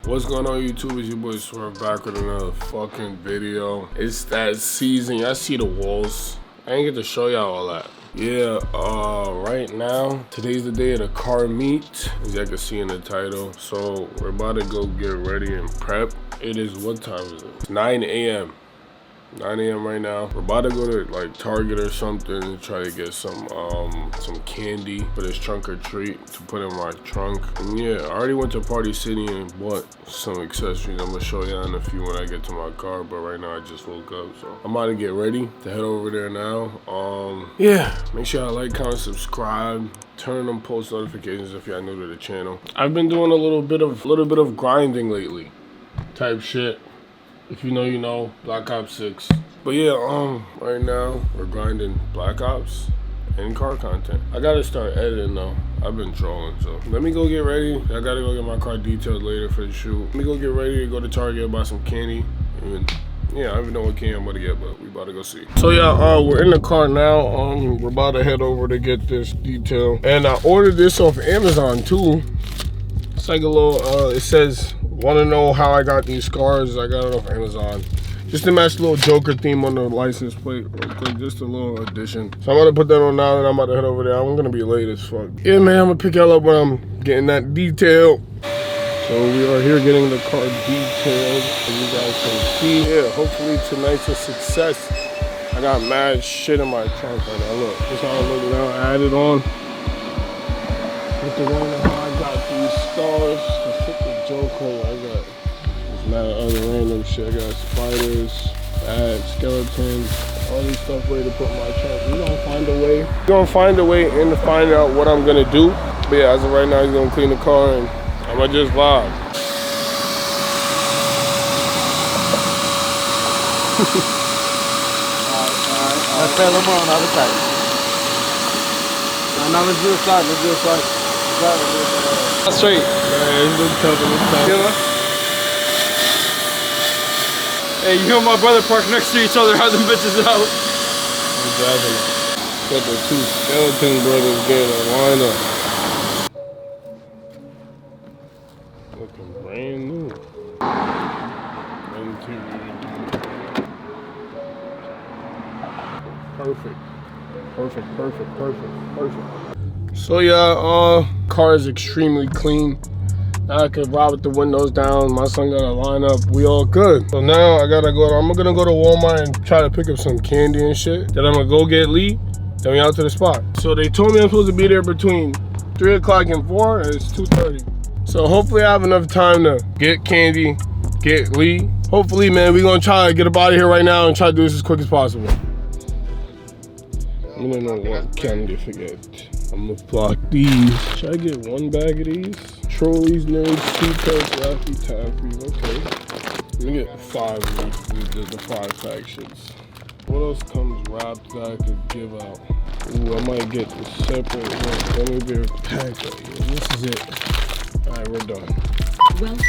What's going on YouTube? It's your boy Swerve back with another fucking video. It's that season. Y'all see the walls. I ain't get to show y'all all that. Yeah, right now, today's the day of the car meet, as y'all can see in the title. So we're about to go get ready and prep. It is, what time is it? It's 9 a.m. 9 a.m. right now. We're about to go to like Target or something and try to get some candy for this trunk or treat to put in my trunk. And yeah, I already went to Party City and bought some accessories. I'm gonna show y'all in a few when I get to my car, but right now I just woke up, so I'm about to get ready to head over there now. Yeah, make sure y'all like, comment, subscribe, turn on post notifications if y'all new to the channel. I've been doing a little bit of grinding lately, type shit. If you know, you know, Black Ops 6. But yeah, right now we're grinding Black Ops and car content. I gotta start editing though. I've been trolling, so let me go get ready. I gotta go get my car detailed later for the shoot. Let me go get ready to go to Target, buy some candy. Yeah, I don't even know what candy I'm gonna get, but we about to go see. So yeah, we're in the car now. We're about to head over to get this detail. And I ordered this off Amazon too. It's like a little, it says, want to know how I got these cars? I got it off Amazon. Just to match the little Joker theme on the license plate real quick. Just a little addition. So I'm going to put that on now and I'm about to head over there. I'm going to be late as fuck. Yeah, man, I'm going to pick y'all up when I'm getting that detail. So we are here getting the car detailed, as you guys can see. Yeah, hopefully tonight's a success. I got mad shit in my trunk right now. Look, this is how I look now. I added on. With the one I got these stars to fit the Joker. I got this mad other random shit. I got spiders, bats, skeletons, all this stuff ready to put in my trunk. We're gonna find a way. We're gonna find a way and to find out what I'm gonna do. But yeah, as of right now, he's gonna clean the car and I'm gonna just vibe. Alright. Let's say a little more on the other side. Now let's do a side. Let's do a side. Straight. Man, it's tough. Hey, you and my brother parked next to each other. How them bitches out? Exactly. Got the two skeleton brothers getting a lineup. Looking brand new. Perfect. So yeah, car is extremely clean. Now I can ride with the windows down. My son got a lineup. We all good. So now I'm gonna go to Walmart and try to pick up some candy and shit. Then I'm gonna go get Lee. Then we out to the spot. So they told me I'm supposed to be there between 3 o'clock and 4, and it's 2:30. So hopefully I have enough time to get candy, get Lee. Hopefully, man, we're gonna try to get up out of here right now and try to do this as quick as possible. I don't know what candy to forget. I'm gonna block these. Should I get one bag of these? Trolleys, nerds, T-Pets, Laffy Taffy. Okay. Let me get 5 of these, the 5-pack shits. What else comes wrapped that I could give out? Ooh, I might get the separate one. Gummy bear pack right here. This is it. Alright, we're done. Welcome.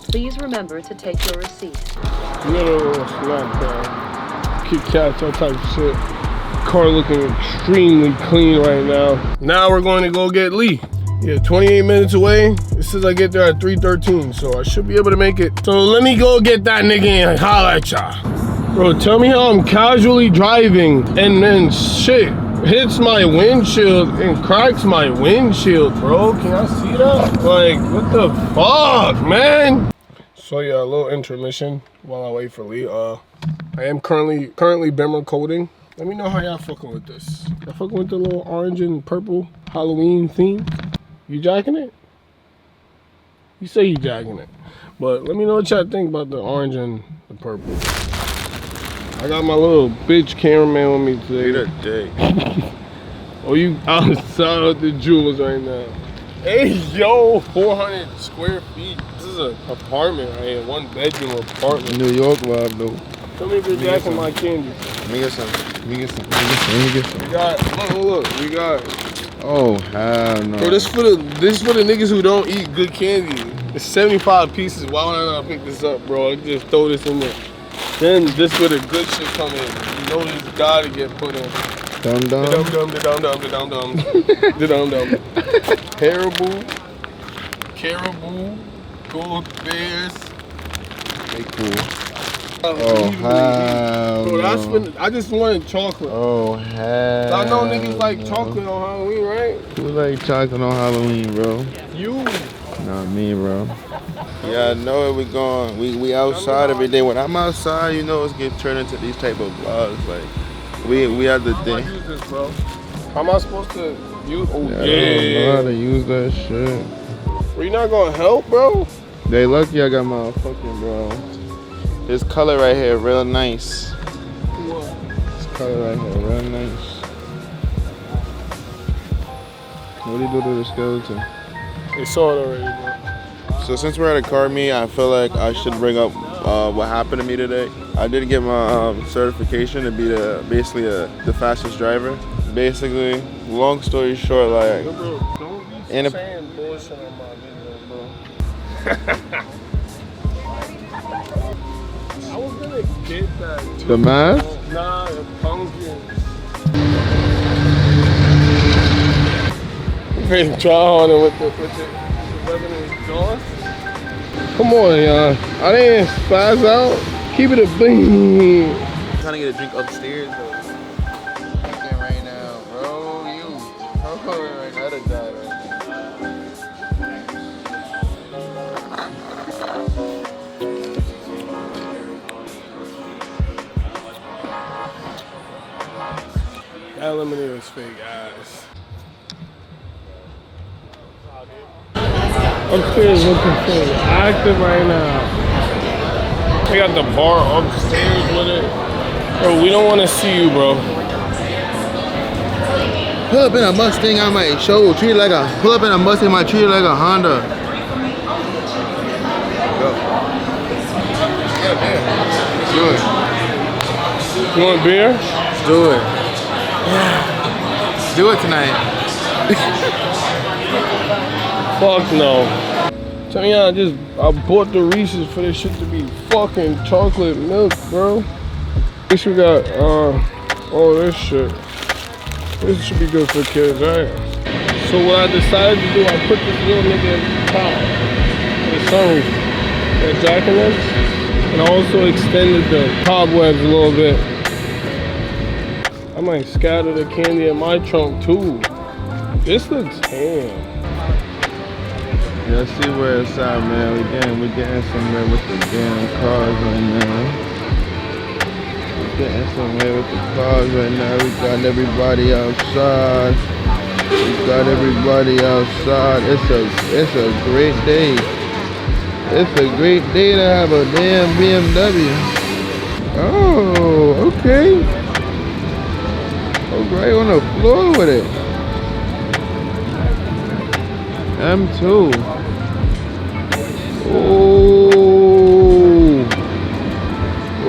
Please remember to take your receipt. You got a little snack bag. Kit Kats, all type of shit. Car looking extremely clean right now. Now we're going to go get Lee. Yeah, 28 minutes away. It says I get there at 3:13, so I should be able to make it. So let me go get that nigga and holla at y'all. Bro, tell me how I'm casually driving and then shit hits my windshield and cracks my windshield, bro. Can I see that? Like, what the fuck, man? So yeah, a little intermission while I wait for Lee. I am currently Bimmer coding. Let me know how y'all fucking with this. Y'all fucking with the little orange and purple Halloween theme? You jacking it? You say you jacking it. But let me know what y'all think about the orange and the purple. I got my little bitch cameraman with me today. Day. Oh, you outside of the jewels right now. Hey, yo, 400 square feet. This is an apartment right here, 1-bedroom apartment. New York vibe though. Tell me if you're jacking my candy. Let me get some. We got, look, we got. Oh, hell no. Bro, this for the niggas who don't eat good candy. It's 75 pieces. Why would I not pick this up, bro? I just throw this in there. Then this where the good shit come in. You know this gotta get put in. Dum dum. Dum dum, dum dum, dum dum. Dum dum. Terrible. caribou, gold bears. They cool. Oh, hell bro, that's no. when I just wanted chocolate. Oh, hell. I know niggas like no. chocolate on Halloween, right? Who like chocolate on Halloween, bro? You. Not me, bro. Yeah, I know where we going. We outside every day. When I'm outside, you know, it's get turned into these type of vlogs. Like, we have the How thing. do I use this, bro? How am I supposed to use? Oh, I don't know how to use that shit. Bro, you not gonna help, bro? They lucky I got my fucking, bro. This color right here, real nice. This color right here, real nice. What do you do to the skeleton? They saw it already, bro. So since we're at a car meet, I feel like I should bring up what happened to me today. I did get my certification to be basically the fastest driver. Basically, long story short, like. Yo, bro, don't be And saying bullshit on my video, bro. I was gonna get that too. The mask? Nah, the pumpkin. Ready to try on it with the Lebanese sauce? Come on, y'all. I didn't spaz out. Keep it a bling. I'm trying to get a drink upstairs, though. Right now, bro. You. I'm coming right now to die right That lemonade was fake ass. Upstairs looking for active right now. They got the bar upstairs with it. Bro, we don't want to see you, bro. Pull up in a Mustang, I might show. Treat it like a. Pull up in a Mustang, I might treat it like a Honda. Go. Yeah, let's do it. You want beer? Let's do it. Let's do it tonight. Fuck no. Tell me, I bought the Reese's for this shit to be fucking chocolate milk, bro. At least we got all this shit. This should be good for kids, right? So what I decided to do, I put this little nigga at the top of the sunroof, that Jack in this, and I also extended the cobwebs a little bit. I might scatter the candy in my trunk too. This looks tan. Yeah, see where it's at, man. We getting somewhere with the damn cars right now. We getting somewhere with the cars right now. We got everybody outside. It's a great day. It's a great day to have a damn BMW. Oh, okay. Oh, right on the floor with it. M2. Oh.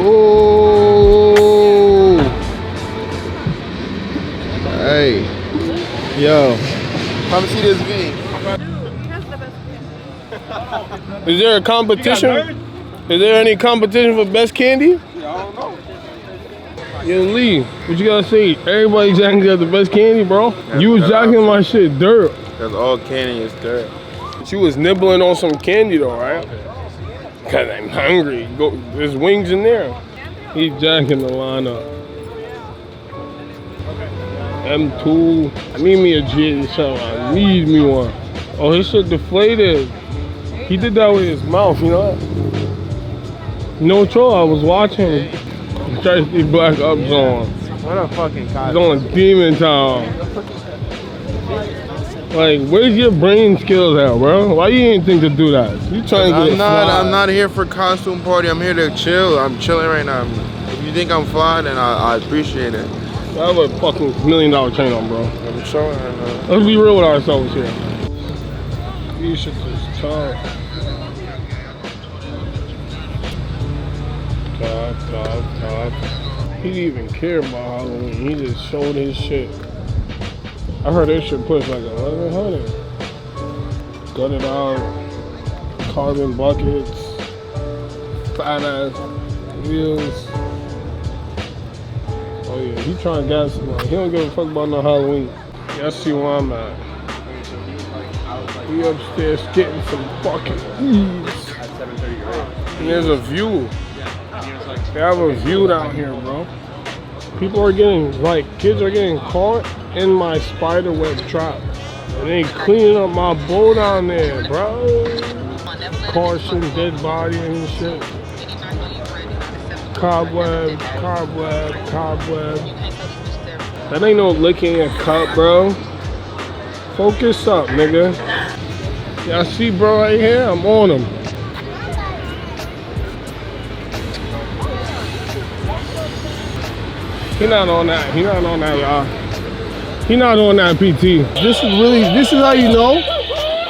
Oh. Hey. Yo. Come see this V. Is there a competition? Is there any competition for best candy? I don't know. Yeah, Lee, what you gotta say? Everybody jacking got the best candy, bro. You was jacking my shit dirt. Because all candy is dirt. But you was nibbling on some candy though, right? Cause I'm hungry. Go, there's wings in there. He's jacking the lineup. M2. I need me a G87. I need me one. Oh, his shit deflated. He did that with his mouth, you know? No troll, I was watching. Thirsty Black Ops on. What a fucking He's cop. on Demon Town. Like, where's your brain skills at, bro? Why you ain't think to do that? You trying to get I'm not here for costume party. I'm here to chill. I'm chilling right now. If you think I'm fly, then I appreciate it. I have a fucking $1 million chain on, bro. I'm showing right now. Let's be real with ourselves here. These shit is tough. Tough. He didn't even care about Halloween. He just showed his shit. I heard this shit push like 1100. Gutted out, carbon buckets, fat ass wheels. Oh yeah, he trying to gas him out. He don't give a fuck about no Halloween. Y'all see where I'm at. We upstairs getting some fucking eats. And there's a view. They have a view down here, bro. People are getting, like, kids are getting caught in my spider web trap. And they cleaning up my bowl down there, bro. Caution, dead body and shit. Cobweb, cobweb, cobweb. That ain't no licking a cup, bro. Focus up, nigga. Y'all see bro right here? I'm on him. He not on that. He not on that, y'all. He not on that, PT. This is how you know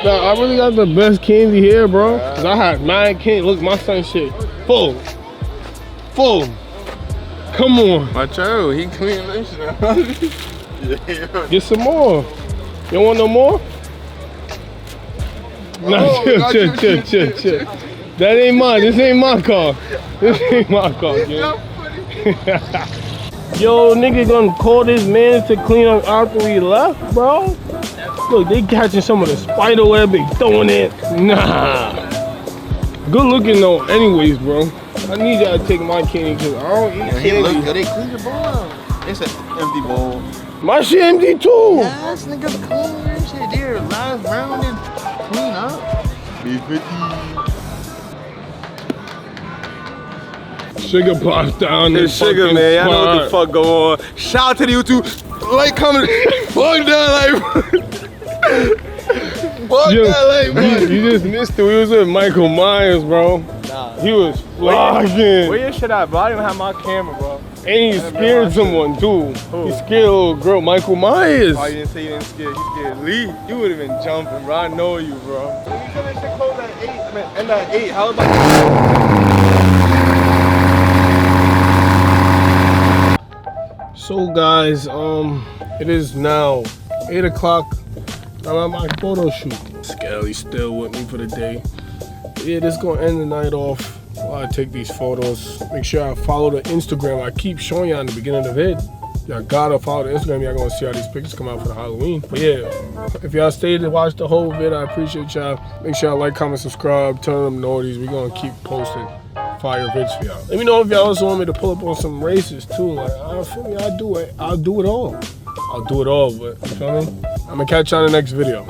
that I really got the best candy here, bro. Cause I had mad candy. Look, my son shit. Full. Come on. Watch out, he clean this now. Get some more. You want no more? No, chill. That ain't mine. This ain't my car. This ain't my car, kid. Yo, nigga gonna call this man to clean up after we left, bro? Look, they catching some of the spider web, they throwing it. Nah. Good looking though, anyways, bro. I need y'all to take my candy because I don't eat candy. Hey, look, they clean your bowl out. It's an empty bowl. My shit empty too. Yes, nigga, clean your shit there. Last round and clean up. B50. Sugar pops down. Hey, Sugar, man, y'all know what the fuck go on. Shout out to the YouTube. Like, comment, fuck that, like, fuck Yo, that, like, bro. you just missed it. We was with Michael Myers, bro. Nah. He was vlogging. Where your shit at, bro? I didn't even have my camera, bro. And he scared someone too. Who? He scared a little girl, Michael Myers. Oh, you didn't say you didn't scare. You scared Lee. You would have been jumping, bro. I know you, bro. When you said that shit close at 8, I mean, end at 8. How about So guys, it is now 8 o'clock. I'm at my photo shoot. Skelly's still with me for the day. Yeah, this is gonna end the night off while I take these photos. Make sure I follow the Instagram. I keep showing y'all in the beginning of the vid. Y'all gotta follow the Instagram. Y'all gonna see how these pictures come out for the Halloween. But yeah, if y'all stayed to watch the whole vid, I appreciate y'all. Make sure y'all like, comment, subscribe, turn on them notifications. We're gonna keep posting fire vids for y'all. Let me know if y'all also want me to pull up on some races too. Like, I feel me, I'll do it all. I'll do it all, but you feel me? I'm gonna catch y'all in the next video.